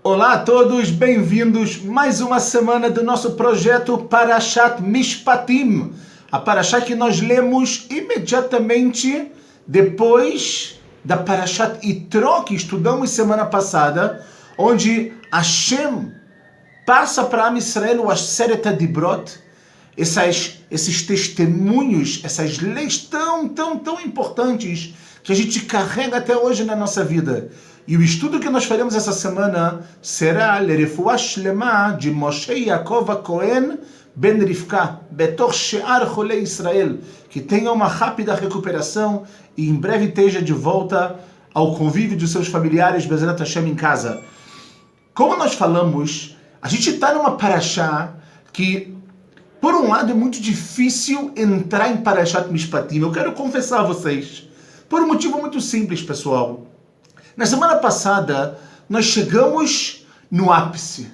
Olá a todos, bem-vindos mais uma semana do nosso projeto Parashat Mishpatim, a Parashat que nós lemos imediatamente depois da Parashat Yitro, que estudamos semana passada, onde Hashem passa para Am Israel o Aseret Dibrot, esses testemunhos, essas leis tão importantes que a gente carrega até hoje na nossa vida. E o estudo que nós faremos essa semana será Lerefuah Shlema de Moshe Yaakov Cohen Ben Rivka, Betor She'ar Cholei Israel, que tenha uma rápida recuperação e em breve esteja de volta ao convívio de seus familiares Bezrat Hashem em casa. Como nós falamos, a gente está numa parashá que, por um lado, é muito difícil entrar em Parashat Mishpatim. Eu quero confessar a vocês, por um motivo muito simples, pessoal. Na semana passada, nós chegamos no ápice.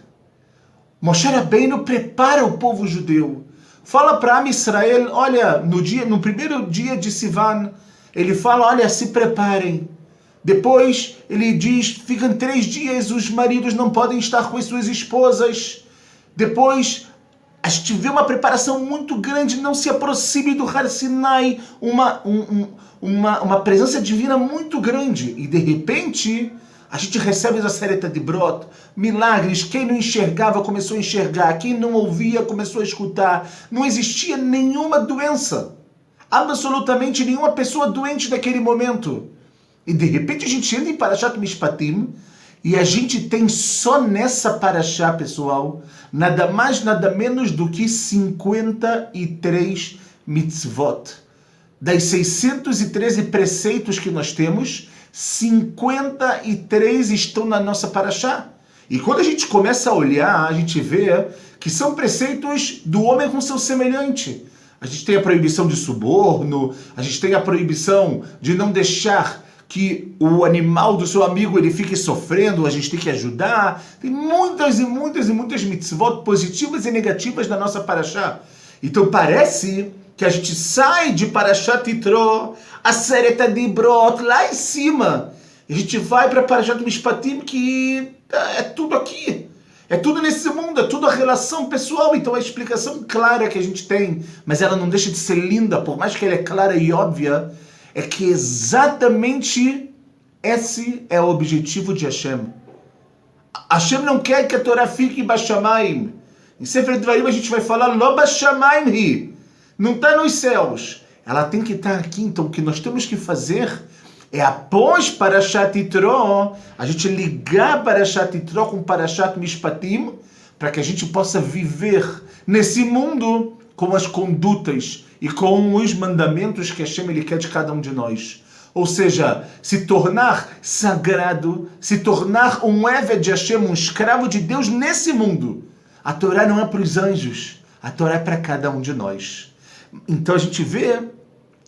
Moshe Rabbeinu prepara o povo judeu. Fala para Am Israel, olha, no primeiro dia de Sivan, ele fala, olha, se preparem. Depois, ele diz, ficam 3 dias, os maridos não podem estar com as suas esposas. Depois, a gente vê uma preparação muito grande, não se aproxime do Har Sinai, uma presença divina muito grande. E de repente, a gente recebe a Aseret Dibrot, milagres, quem não enxergava começou a enxergar, quem não ouvia começou a escutar. Não existia nenhuma doença, absolutamente nenhuma pessoa doente naquele momento. E de repente a gente entra em Parashat Mishpatim, e a gente tem só nessa parashá, pessoal, nada mais, nada menos do que 53 mitzvot. Das 613 preceitos que nós temos, 53 estão na nossa parashá. E quando a gente começa a olhar, a gente vê que são preceitos do homem com seu semelhante. A gente tem a proibição de suborno, a gente tem a proibição de não deixar que o animal do seu amigo ele fique sofrendo, a gente tem que ajudar. Tem muitas mitzvot positivas e negativas na nossa parashá. Então parece que a gente sai de Parashat Yitro, Aseret Dibrot, lá em cima. E a gente vai para Parashat Mishpatim, que é tudo aqui. É tudo nesse mundo, é tudo a relação pessoal. Então a explicação clara que a gente tem, mas ela não deixa de ser linda, por mais que ela é clara e óbvia, é que exatamente esse é o objetivo de Hashem. Hashem não quer que a Torá fique Bashamayim. Em Sefer Dvarim a gente vai falar Lo Bashamayim hi. Não está nos céus. Ela tem que estar aqui. Então o que nós temos que fazer é, após Parashat Yitro, a gente ligar Parashat Yitro com Parashat Mishpatim, para que a gente possa viver nesse mundo com as condutas e com os mandamentos que Hashem ele quer de cada um de nós. Ou seja, se tornar sagrado, se tornar um Eved de Hashem, um escravo de Deus nesse mundo. A Torá não é para os anjos, a Torá é para cada um de nós. Então a gente vê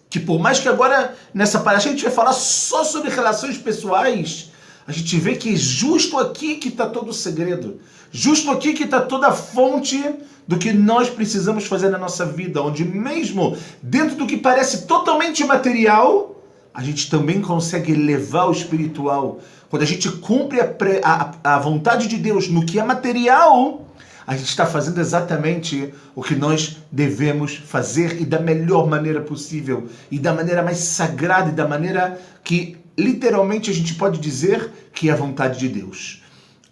que por mais que agora nessa parasha a gente vai falar só sobre relações pessoais, a gente vê que é justo aqui que está todo o segredo. Justo aqui que está toda a fonte do que nós precisamos fazer na nossa vida, onde mesmo dentro do que parece totalmente material, a gente também consegue elevar o espiritual. Quando a gente cumpre a vontade de Deus no que é material, a gente está fazendo exatamente o que nós devemos fazer e da melhor maneira possível, e da maneira mais sagrada, e da maneira que literalmente a gente pode dizer que é a vontade de Deus.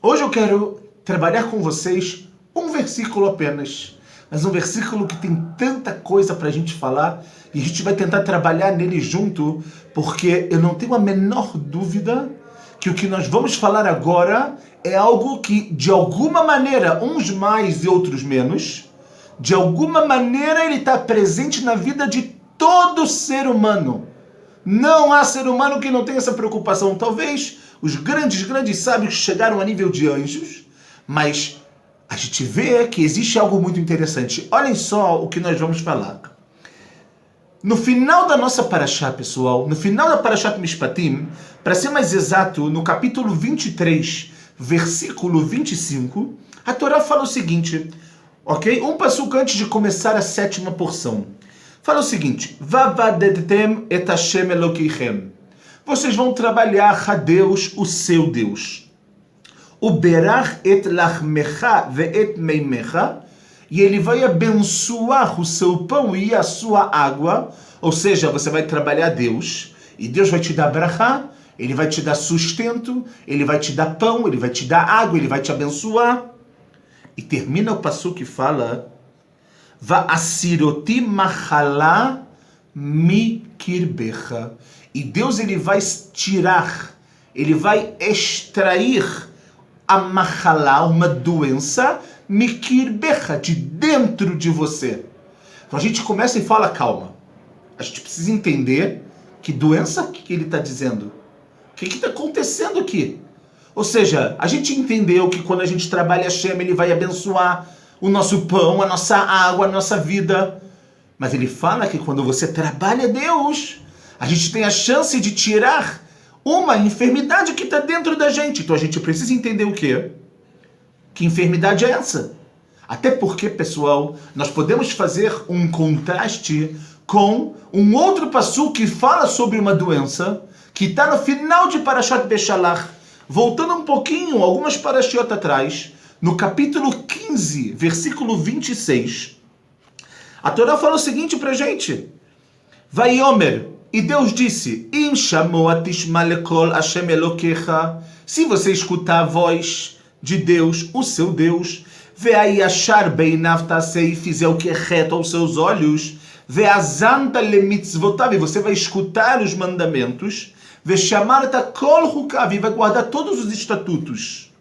Hoje eu quero trabalhar com vocês um versículo apenas, mas um versículo que tem tanta coisa para a gente falar, e a gente vai tentar trabalhar nele junto, porque eu não tenho a menor dúvida que o que nós vamos falar agora é algo que, de alguma maneira, uns mais e outros menos, de alguma maneira ele está presente na vida de todo ser humano. Não há ser humano que não tenha essa preocupação. Talvez os grandes sábios chegaram a nível de anjos, mas a gente vê que existe algo muito interessante. Olhem só o que nós vamos falar. No final da nossa parashá, pessoal, no final da Parashat Mishpatim, para ser mais exato, no capítulo 23, versículo 25, a Torá fala o seguinte, ok? Um passuco antes de começar a 7ª porção. Fala o seguinte, Vavadedtem et Hashem Elokechem. Vocês vão trabalhar a Deus, o seu Deus. Uberach et lachmecha ve'et meimecha. E ele vai abençoar o seu pão e a sua água. Ou seja, você vai trabalhar a Deus. E Deus vai te dar brachá, ele vai te dar sustento, ele vai te dar pão, ele vai te dar água, ele vai te abençoar. E termina o passuco que fala Va'asiroti machalá mikirbecha. E Deus ele vai tirar, ele vai extrair a machalá, uma doença, mikirbecha, de dentro de você. Então a gente começa e fala, calma, a gente precisa entender que doença que ele está dizendo. O que está acontecendo aqui? Ou seja, a gente entendeu que quando a gente trabalha Hashem, ele vai abençoar o nosso pão, a nossa água, a nossa vida. Mas ele fala que quando você trabalha Deus, a gente tem a chance de tirar uma enfermidade que está dentro da gente. Então a gente precisa entender o quê? Que enfermidade é essa? Até porque, pessoal, nós podemos fazer um contraste com um outro passuco que fala sobre uma doença que está no final de Parashat Beshalach, voltando um pouquinho, algumas parashiot atrás, no capítulo 15, versículo 26. A Torá fala o seguinte pra gente, Vaiomer, e Deus disse, Im shamoa tishma lekol Hashem Elokecha, se você escutar a voz de Deus, o seu Deus, ve'ayashar beinav tasei, e fizer o que é reto aos seus olhos, ve'azanta lemitzvotav, e você vai escutar os mandamentos, ve'shamarta kol hukav, e vai guardar todos os estatutos.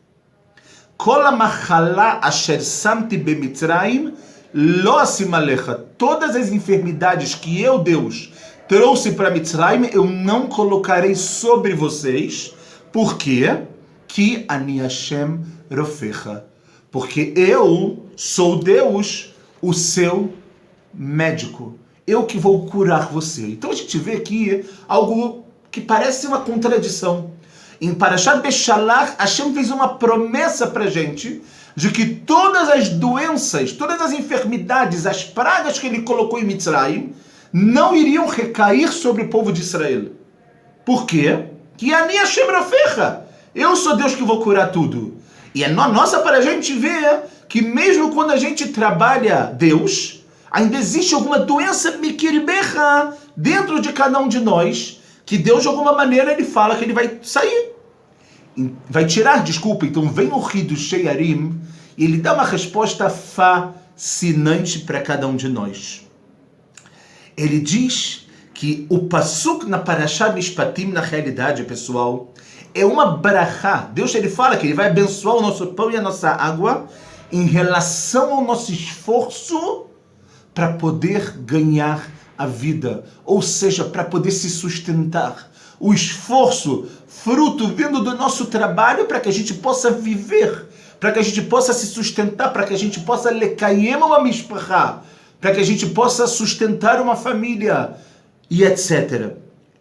Kol hamachala asher samti bemitzrayim, lo asim alecha, todas as enfermidades que eu, Deus, trouxe para Mitzrayim, eu não colocarei sobre vocês. Por quê? Ki ani Hashem rofecha. Porque eu sou Deus, o seu médico. Eu que vou curar você. Então a gente vê aqui algo que parece uma contradição. Em Parashat Beshalach, Hashem fez uma promessa para a gente de que todas as doenças, todas as enfermidades, as pragas que ele colocou em Mitzrayim, não iriam recair sobre o povo de Israel. Por quê? Que ani Hashem rofecha. Eu sou Deus que vou curar tudo. E é nossa para a gente ver que mesmo quando a gente trabalha Deus, ainda existe alguma doença mikirbecha dentro de cada um de nós, que Deus de alguma maneira ele fala que ele vai sair. Vai tirar, desculpa. Então vem o Hidush Sheyarim e ele dá uma resposta fascinante para cada um de nós. Ele diz que o pasuk na Parashat Mishpatim, na realidade, pessoal, é uma brachá. Deus ele fala que ele vai abençoar o nosso pão e a nossa água em relação ao nosso esforço para poder ganhar a vida. Ou seja, para poder se sustentar. O esforço, fruto vindo do nosso trabalho para que a gente possa viver, para que a gente possa se sustentar, para que a gente possa lekayem uma mishpachá, para que a gente possa sustentar uma família e etc.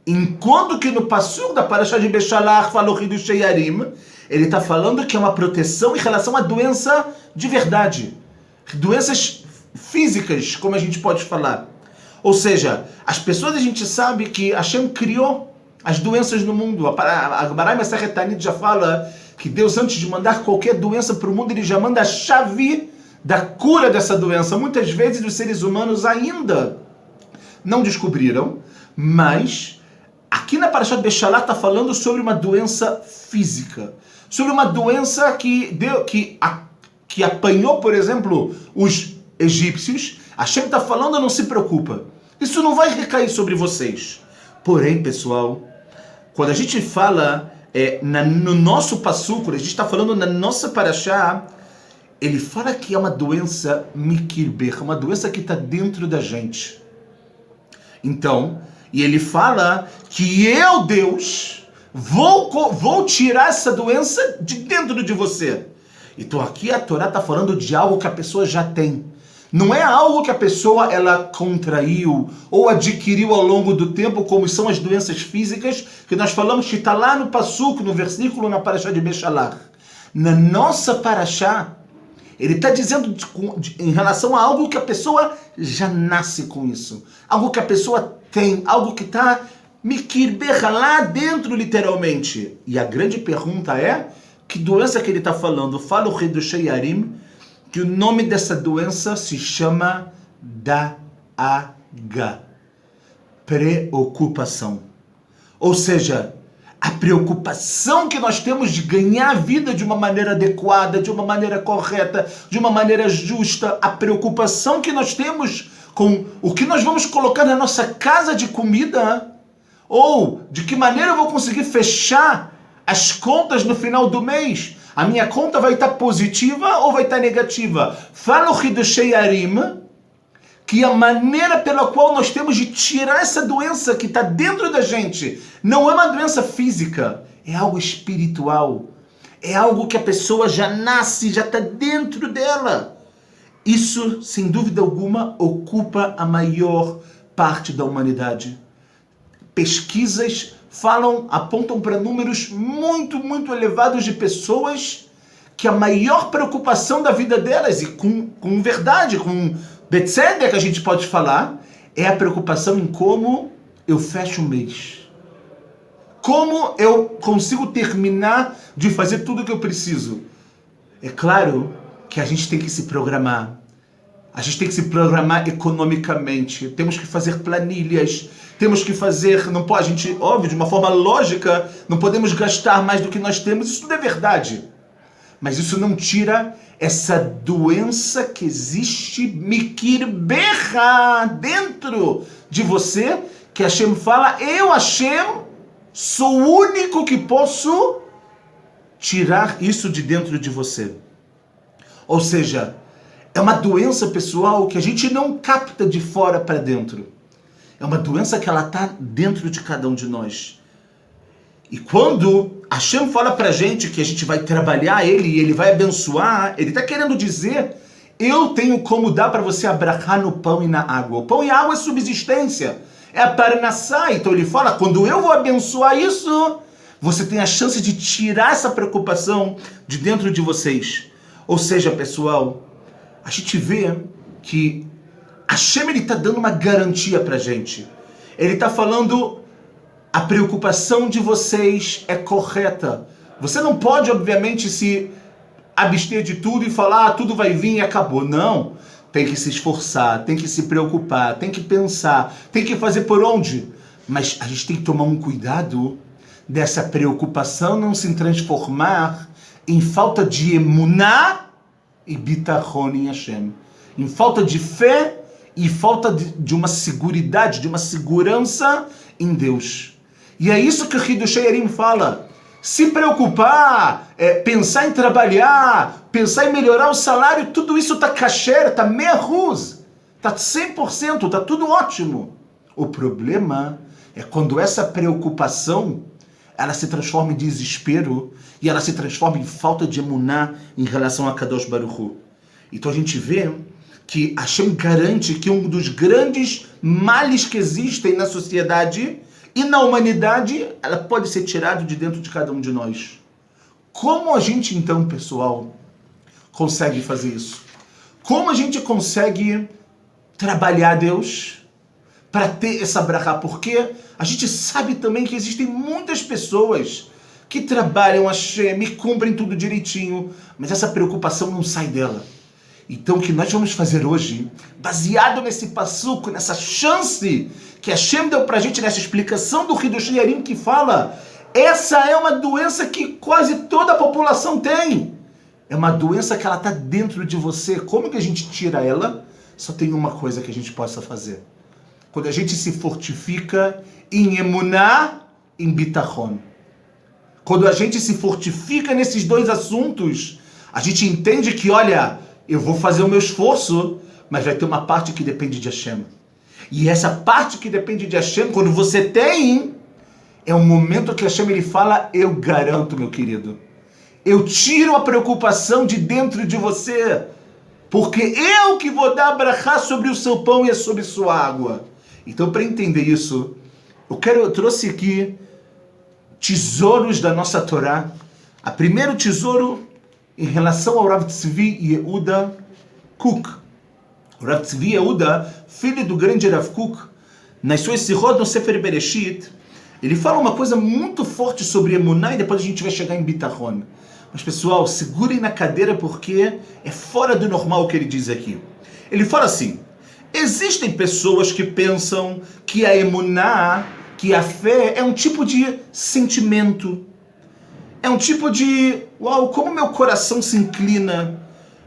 Enquanto que no passuco da Parashat de Beshalach falou Hidush Sheyarim, ele está falando que é uma proteção em relação à doença de verdade. Doenças físicas, como a gente pode falar. Ou seja, as pessoas, a gente sabe que Hashem criou as doenças no mundo. A Gemara Masechet Tanit já fala que Deus, antes de mandar qualquer doença para o mundo, ele já manda a chave da cura dessa doença. Muitas vezes os seres humanos ainda não descobriram, mas aqui na Parashat Beshalach está falando sobre uma doença física, sobre uma doença que apanhou, por exemplo, os egípcios. Hashem está falando, não se preocupa, isso não vai recair sobre vocês. Porém, pessoal, quando a gente fala no nosso passuco, a gente está falando na nossa Parashá, ele fala que é uma doença mikirbecha, uma doença que está dentro da gente. Então, e ele fala que eu, Deus, vou tirar essa doença de dentro de você. Então aqui a Torá está falando de algo que a pessoa já tem. Não é algo que a pessoa ela contraiu ou adquiriu ao longo do tempo, como são as doenças físicas, que nós falamos que está lá no Passuco, no versículo, na Parashá de Beshalach. Na nossa Parashá, ele está dizendo em relação a algo que a pessoa já nasce com isso. Algo que a pessoa tem, algo que está mikir berra lá dentro, literalmente. E a grande pergunta é, que doença que ele está falando? Fala o Hidushei Yarim, que o nome dessa doença se chama Da'aga, preocupação. Ou seja, a preocupação que nós temos de ganhar a vida de uma maneira adequada, de uma maneira correta, de uma maneira justa, a preocupação que nós temos com o que nós vamos colocar na nossa casa de comida, ou de que maneira eu vou conseguir fechar as contas no final do mês. A minha conta vai estar positiva ou vai estar negativa? Fala o Hidushei Yarim que a maneira pela qual nós temos de tirar essa doença que está dentro da gente não é uma doença física, é algo espiritual. É algo que a pessoa já nasce, já está dentro dela. Isso, sem dúvida alguma, ocupa a maior parte da humanidade. Pesquisas apontam para números muito, muito elevados de pessoas que a maior preocupação da vida delas, e com verdade, com betzedek que a gente pode falar, é a preocupação em como eu fecho o mês. Como eu consigo terminar de fazer tudo o que eu preciso. É claro que a gente tem que se programar. A gente tem que se programar economicamente. Temos que fazer planilhas. Temos que fazer, não pode, a gente, óbvio, de uma forma lógica, não podemos gastar mais do que nós temos. Isso tudo é verdade. Mas isso não tira essa doença que existe, mikir berra, dentro de você, que Hashem fala, eu, Hashem, sou o único que posso tirar isso de dentro de você. Ou seja, é uma doença, pessoal, que a gente não capta de fora para dentro. É uma doença que ela está dentro de cada um de nós. E quando Hashem fala para a gente que a gente vai trabalhar ele e ele vai abençoar, ele está querendo dizer, eu tenho como dar para você abrahar no pão e na água. O pão e a água é subsistência, é a parnassá. Então ele fala, quando eu vou abençoar isso, você tem a chance de tirar essa preocupação de dentro de vocês. Ou seja, pessoal, a gente vê que Hashem está dando uma garantia para a gente. Ele está falando, a preocupação de vocês é correta. Você não pode, obviamente, se abster de tudo e falar, tudo vai vir e acabou. Não. Tem que se esforçar, tem que se preocupar, tem que pensar, tem que fazer por onde. Mas a gente tem que tomar um cuidado dessa preocupação não se transformar em falta de emuná e bitachon em Hashem. Em falta de fé e falta de uma seguridade, de uma segurança em Deus. E é isso que o Hidushei Yarim fala. Se preocupar, pensar em trabalhar, pensar em melhorar o salário, tudo isso está kasher, está me'ahuz, está 100%, está tudo ótimo. O problema é quando essa preocupação, ela se transforma em desespero e ela se transforma em falta de emuná em relação a Kadosh Baruch Hu. Então a gente vê que Hashem garante que um dos grandes males que existem na sociedade e na humanidade, ela pode ser tirada de dentro de cada um de nós. Como a gente então, pessoal, consegue fazer isso? Como a gente consegue trabalhar Deus para ter essa brachá? Porque a gente sabe também que existem muitas pessoas que trabalham Hashem e cumprem tudo direitinho, mas essa preocupação não sai dela. Então o que nós vamos fazer hoje, baseado nesse passuco, nessa chance que Hashem deu pra gente, nessa explicação do Hidushei Yarim que fala, essa é uma doença que quase toda a população tem. É uma doença que ela está dentro de você. Como que a gente tira ela? Só tem uma coisa que a gente possa fazer. Quando a gente se fortifica em emuná, em bitachon. Quando a gente se fortifica nesses dois assuntos, a gente entende que, olha, eu vou fazer o meu esforço, mas vai ter uma parte que depende de Hashem. E essa parte que depende de Hashem, quando você tem, é um momento que Hashem ele fala, eu garanto, meu querido. Eu tiro a preocupação de dentro de você. porque eu que vou dar brachá sobre o seu pão e sobre sua água. Então, para entender isso, eu trouxe aqui tesouros da nossa Torá. O primeiro tesouro em relação ao Rav Tzvi Yehuda Kook. O Rav Tzvi Yehuda, filho do grande Rav Kook, nas suas Sirot no Sefer Bereshit, ele fala uma coisa muito forte sobre Emuná e depois a gente vai chegar em Bitachon. Mas pessoal, segurem na cadeira porque é fora do normal o que ele diz aqui. Ele fala assim: existem pessoas que pensam que a Emuná, que a fé, é um tipo de sentimento. É um tipo de, uau, como meu coração se inclina.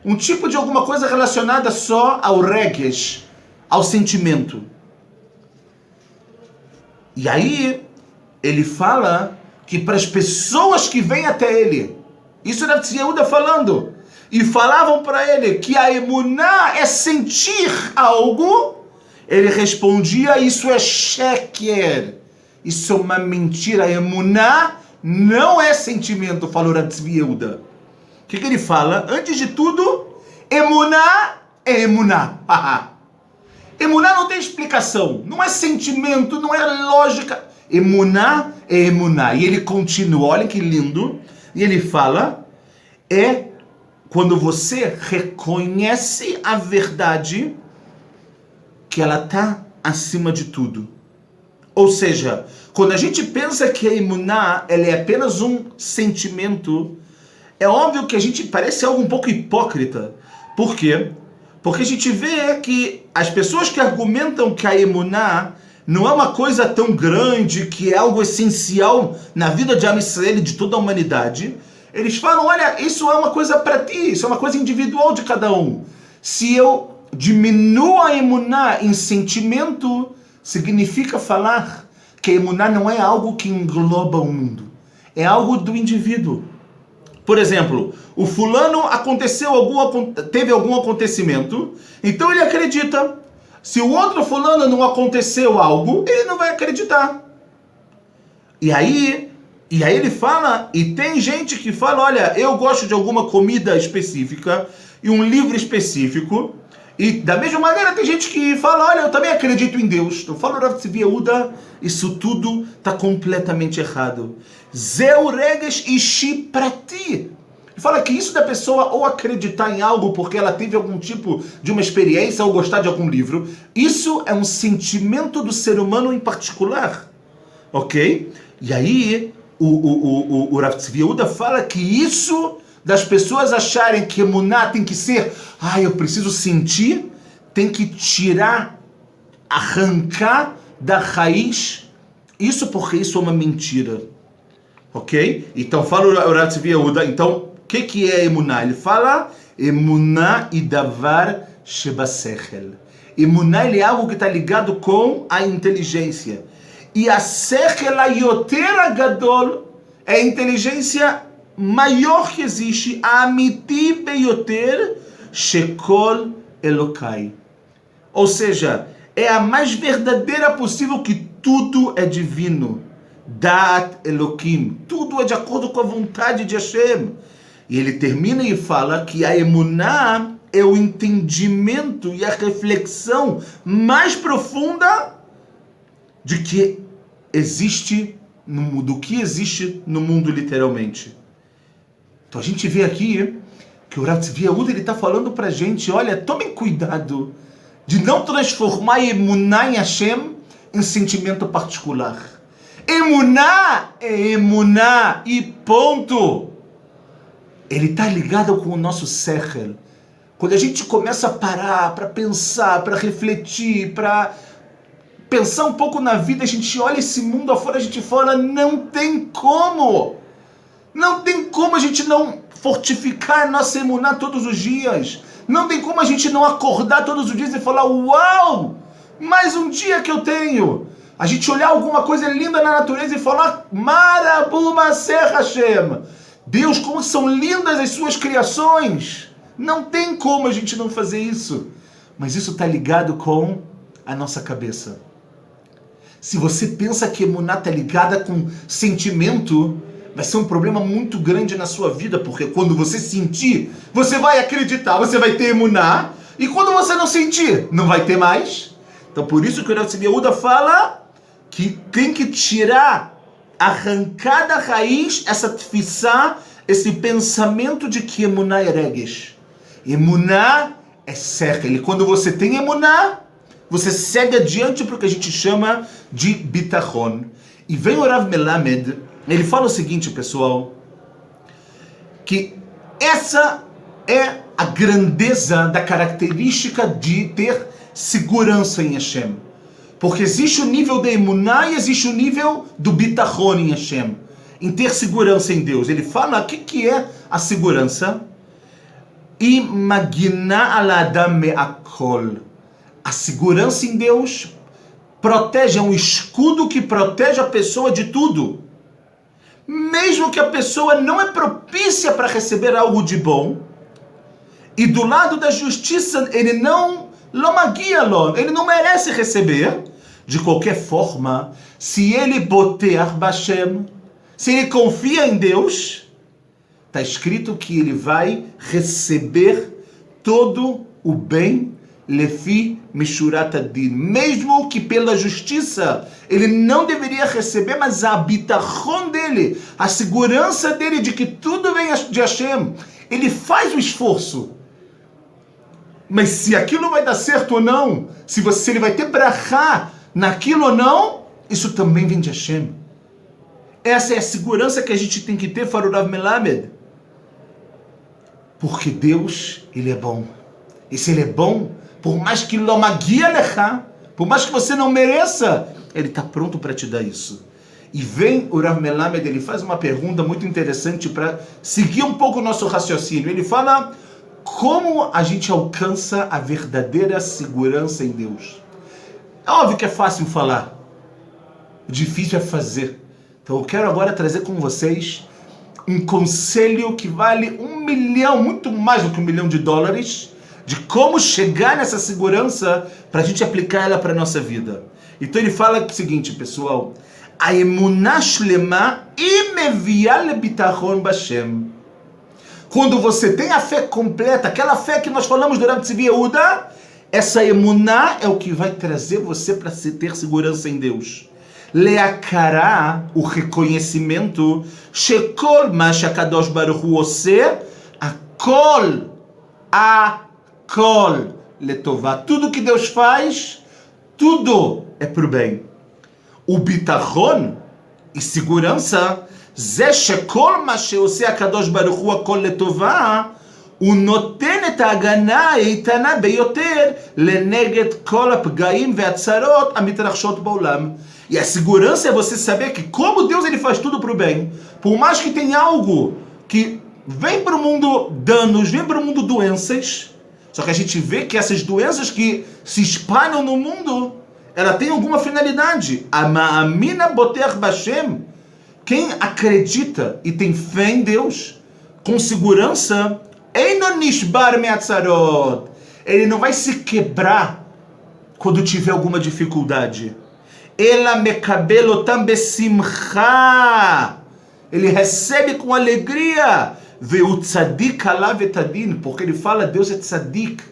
Um tipo de alguma coisa relacionada só ao regesh, ao sentimento. E aí, ele fala que para as pessoas que vêm até ele, isso era Rav Yehuda falando, e falavam para ele que a emuná é sentir algo, ele respondia: isso é sheker, isso é uma mentira. A emuná não é sentimento, falou Rav Yehuda. O que ele fala? Antes de tudo, emuná é emuná. Emuná não tem explicação, não é sentimento, não é lógica. Emuná é emuná. E ele continua, olha que lindo, e ele fala, é quando você reconhece a verdade que ela está acima de tudo. Ou seja, quando a gente pensa que a emuná ela é apenas um sentimento, é óbvio que a gente parece algo um pouco hipócrita. Por quê? Porque a gente vê que as pessoas que argumentam que a emuná não é uma coisa tão grande, que é algo essencial na vida de Am Israel e de toda a humanidade, eles falam: olha, isso é uma coisa para ti, isso é uma coisa individual de cada um. Se eu diminuo a emuná em sentimento, significa falar que a emuná não é algo que engloba o mundo, é algo do indivíduo. Por exemplo, o fulano teve algum acontecimento, então ele acredita. Se o outro fulano não aconteceu algo, ele não vai acreditar. E aí ele fala, e tem gente que fala: olha, eu gosto de alguma comida específica e um livro específico, e da mesma maneira tem gente que fala: olha, eu também acredito em Deus. Então fala Rav Tzvi Yehuda, isso tudo está completamente errado. Zeu regesh ishi prati. Ele fala que isso da pessoa ou acreditar em algo porque ela teve algum tipo de uma experiência ou gostar de algum livro, isso é um sentimento do ser humano em particular. Ok? E aí o Rav Tzvi Yehuda fala que isso das pessoas acharem que emuná tem que ser, eu preciso sentir, tem que tirar, arrancar da raiz, isso porque isso é uma mentira. Ok? Então fala o Rav Tzvi Yehuda, então o que é emuná? Ele fala: emuná e davar shebasechel. Emuná é algo que está ligado com a inteligência. E a sechel ayoter agadol é a inteligência maior que existe, a amiti beyoter shekol elokai. Ou seja, é a mais verdadeira possível, que tudo é divino. Dat Elokim, tudo é de acordo com a vontade de Hashem. E ele termina e fala que a emuná é o entendimento e a reflexão mais profunda de que existe do que existe no mundo, literalmente. Então a gente vê aqui que o Rav Tzvi Yehuda ele está falando para a gente: olha, tomem cuidado de não transformar emuná em Hashem em sentimento particular. Emuná é emuná e ponto. Ele está ligado com o nosso sechel. Quando a gente começa a parar para pensar, para refletir, para pensar um pouco na vida, a gente olha esse mundo afora, a gente fala: não tem como. Não tem como a gente não fortificar a nossa emuná todos os dias. Não tem como a gente não acordar todos os dias e falar: uau, mais um dia que eu tenho. A gente olhar alguma coisa linda na natureza e falar: Marabu Maser Hashem. Deus, como são lindas as suas criações. Não tem como a gente não fazer isso. Mas isso está ligado com a nossa cabeça. Se você pensa que emuná está ligada com sentimento, vai ser um problema muito grande na sua vida, porque quando você sentir, você vai acreditar, você vai ter emuná, e quando você não sentir, não vai ter mais. Então por isso que o Rav Tzvi Yehuda fala que tem que tirar, arrancar da raiz essa tfissá, esse pensamento de que emuná é regesh. Emuná é sechel. Quando você tem emuná, você segue adiante para o que a gente chama de bitachon. E vem o Rav Melamed, ele fala o seguinte, pessoal, que essa é a grandeza da característica de ter segurança em Hashem. Porque existe o nível da emuná e existe o nível do bitachon em Hashem, em ter segurança em Deus. Ele fala o que é a segurança. E magina al adam me'akol. A segurança em Deus protege, é um escudo que protege a pessoa de tudo. Mesmo que a pessoa não é propícia para receber algo de bom, e do lado da justiça ele não ele não merece receber, de qualquer forma, se ele botear Bashem, se ele confia em Deus, está escrito que ele vai receber todo o bem Lefi Mishurat Adin, mesmo que pela justiça ele não deveria receber, mas a bitachon dele, a segurança dele de que tudo vem de Hashem, ele faz o esforço. Mas se aquilo vai dar certo ou não, se ele vai ter brachá naquilo ou não, isso também vem de Hashem. Essa é a segurança que a gente tem que ter para o Rav Melamed. Porque Deus, Ele é bom. E se Ele é bom, por mais que lo magia lecha, por mais que você não mereça, Ele está pronto para te dar isso. E vem o Rav Melamed, ele faz uma pergunta muito interessante para seguir um pouco o nosso raciocínio. Ele fala como a gente alcança a verdadeira segurança em Deus. É óbvio que é fácil falar, difícil é fazer. Então eu quero agora trazer com vocês um conselho que vale 1 milhão, muito mais do que $1 milhão, de como chegar nessa segurança para a gente aplicar ela para a nossa vida. Então ele fala o seguinte, pessoal: a emuná shlema imevia lebitachon bashem. Quando você tem a fé completa, aquela fé que nós falamos durante Tzvi Yehuda, essa emuná é o que vai trazer você para ter segurança em Deus. Leakará, o reconhecimento, shekol ma shakadosh baruch hu oseh, akol letová. Tudo que Deus faz, tudo é para o bem. O bitachon e segurança, זה שכל מה שעושה הקדוש ברוך הוא הכל לטובה, הוא נותן את ההגנה האיתנה ביותר לנגד כל הפגעים והצרות המתרחשות בעולם. E a segurança é você saber que como Deus ele faz tudo para o bem, por mais que tenha algo que vem para o mundo danos, vem para o mundo doenças, só que a gente vê que essas doenças que se espalham no mundo, ela tem alguma finalidade. A ma'amina boter bashem, quem acredita e tem fé em Deus, com segurança, ele não vai se quebrar quando tiver alguma dificuldade. Ele recebe com alegria. Porque ele fala, Deus é tzadik,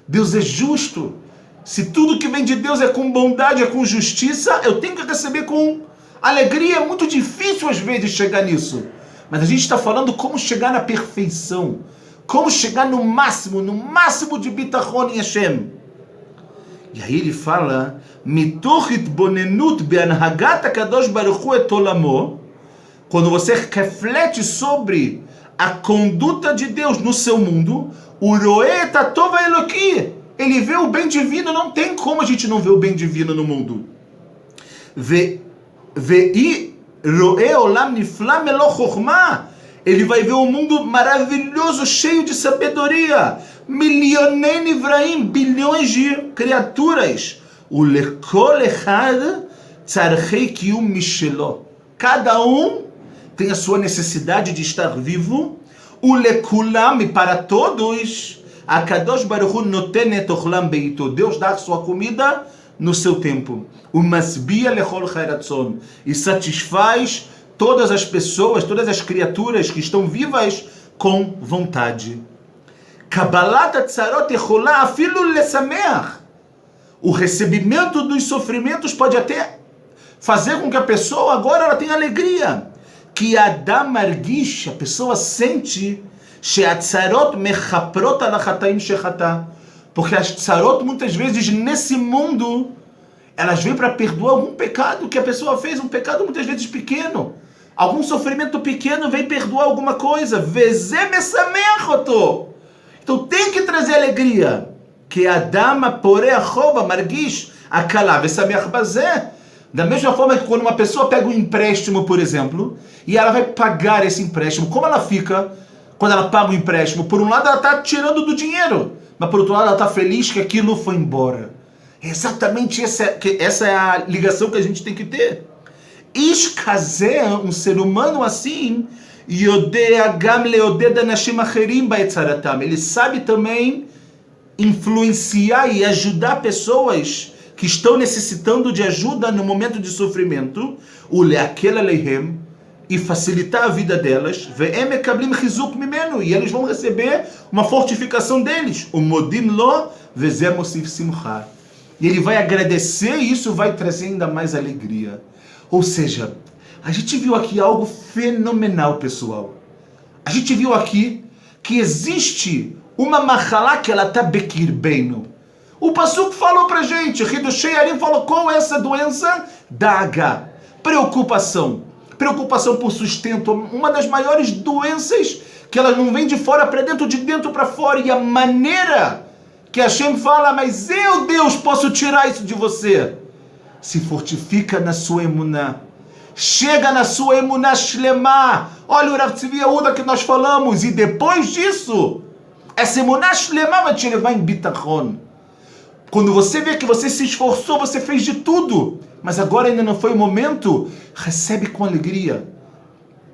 Deus é justo. Se tudo que vem de Deus é com bondade, é com justiça, eu tenho que receber com alegria. É muito difícil às vezes chegar nisso, mas a gente está falando como chegar na perfeição, como chegar no máximo de bitachon em Hashem. E aí ele fala, mitoch itbonenut beanhagat hakadosh baruch hu et olamo, quando você reflete sobre a conduta de Deus no seu mundo, o roe tatov eloki, ele vê o bem divino. Não tem como a gente não ver o bem divino no mundo. Ele vai ver um mundo maravilhoso, cheio de sabedoria. Milionei nivraim, bilhões de criaturas. Cada um tem a sua necessidade de estar vivo. E para todos, Akadosh Baruch Hu noten et ochlam beito. Deus dá a sua comida no seu tempo. O masbia lechol chayratzon, e satisfaz todas as pessoas, todas as criaturas que estão vivas com vontade. Kabbalat atzarot yechola afilu lesameach. O recebimento dos sofrimentos pode até fazer com que a pessoa agora ela tenha alegria. Que Adam margish, a pessoa sente, she'atzarot mechaprot al chataim shechata. Porque as tzarot muitas vezes nesse mundo elas vêm para perdoar algum pecado que a pessoa fez, um pecado muitas vezes pequeno. Algum sofrimento pequeno vem perdoar alguma coisa. Vezem esameachoto. Então tem que trazer alegria. Que Adama poré achova margish akala vesameach bazé. Da mesma forma que quando uma pessoa pega um empréstimo, por exemplo, e ela vai pagar esse empréstimo, como ela fica quando ela paga o empréstimo? Por um lado ela está tirando do dinheiro, mas por outro lado ela está feliz que aquilo foi embora. Exatamente essa é a ligação que a gente tem que ter. Ishkazé, um ser humano assim, ele sabe também influenciar e ajudar pessoas que estão necessitando de ajuda no momento de sofrimento, e facilitar a vida delas, e eles vão receber uma fortificação deles. E ele vai agradecer e isso vai trazer ainda mais alegria. Ou seja, a gente viu aqui algo fenomenal, pessoal. A gente viu aqui que existe uma machalá que ela está bekirbeino. O Passuco falou pra gente, Hidushei Arim falou, qual é essa doença? Daga, preocupação. Preocupação por sustento, uma das maiores doenças que ela não vem de fora para dentro, de dentro para fora. E a maneira que Hashem fala, mas eu, Deus, posso tirar isso de você. Se fortifica na sua emuná. Chega na sua emuná shlemá. Olha o Rav Tzvi Yehuda que nós falamos. E depois disso, essa emuná shlemá vai te levar em bitachon. Quando você vê que você se esforçou, você fez de tudo, mas agora ainda não foi o momento, recebe com alegria.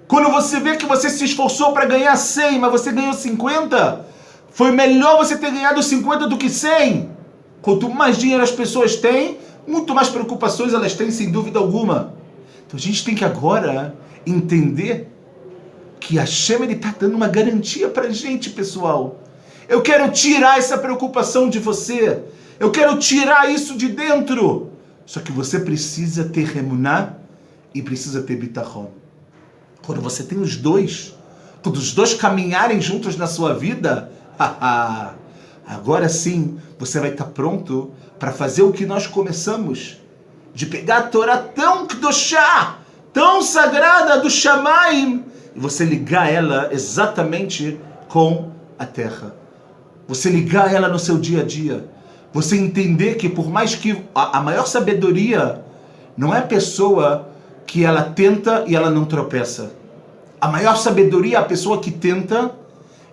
Quando você vê que você se esforçou para ganhar 100, mas você ganhou 50, foi melhor você ter ganhado 50 do que 100. Quanto mais dinheiro as pessoas têm, muito mais preocupações elas têm, sem dúvida alguma. Então a gente tem que agora entender que a Hashem está dando uma garantia para a gente, pessoal. Eu quero tirar essa preocupação de você. Eu quero tirar isso de dentro. Só que você precisa ter emuná e precisa ter bitachon. Quando você tem os dois, quando os dois caminharem juntos na sua vida, agora sim você vai estar pronto para fazer o que nós começamos. De pegar a Torá tão kedoshá, tão sagrada do Shamaim, e você ligar ela exatamente com a terra. Você ligar ela no seu dia a dia. Você entender que por mais que a maior sabedoria não é a pessoa que ela tenta e ela não tropeça. A maior sabedoria é a pessoa que tenta,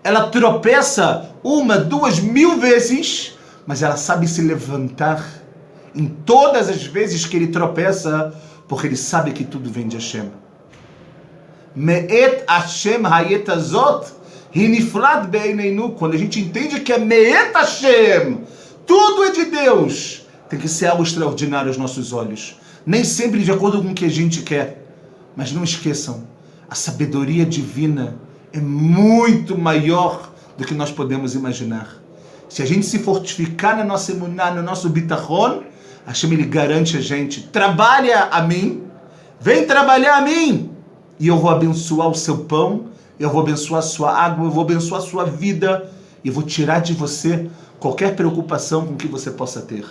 ela tropeça 1, 2, 1000 vezes, mas ela sabe se levantar em todas as vezes que ele tropeça, porque ele sabe que tudo vem de Hashem. Me'et Hashem hayet azot hiniflat be'eineinu. Quando a gente entende que é Me'et Hashem, tudo é de Deus, tem que ser algo extraordinário aos nossos olhos. Nem sempre de acordo com o que a gente quer. Mas não esqueçam, a sabedoria divina é muito maior do que nós podemos imaginar. Se a gente se fortificar na nossa emuná, no nosso bitachon, Hashem ele garante a gente, trabalha a mim, vem trabalhar a mim, e eu vou abençoar o seu pão, eu vou abençoar a sua água, eu vou abençoar a sua vida, e eu vou tirar de você qualquer preocupação com que você possa ter.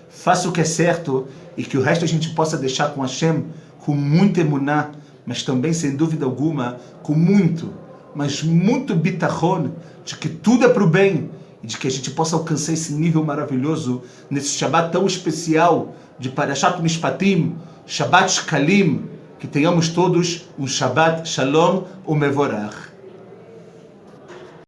Faça o que é certo e que o resto a gente possa deixar com Hashem com muita emuná, mas também, sem dúvida alguma, com muito, mas muito bitachon, de que tudo é para o bem e de que a gente possa alcançar esse nível maravilhoso nesse Shabbat tão especial de Parashat Mishpatim, Shabbat Shkalim, que tenhamos todos um Shabbat Shalom Umevorach.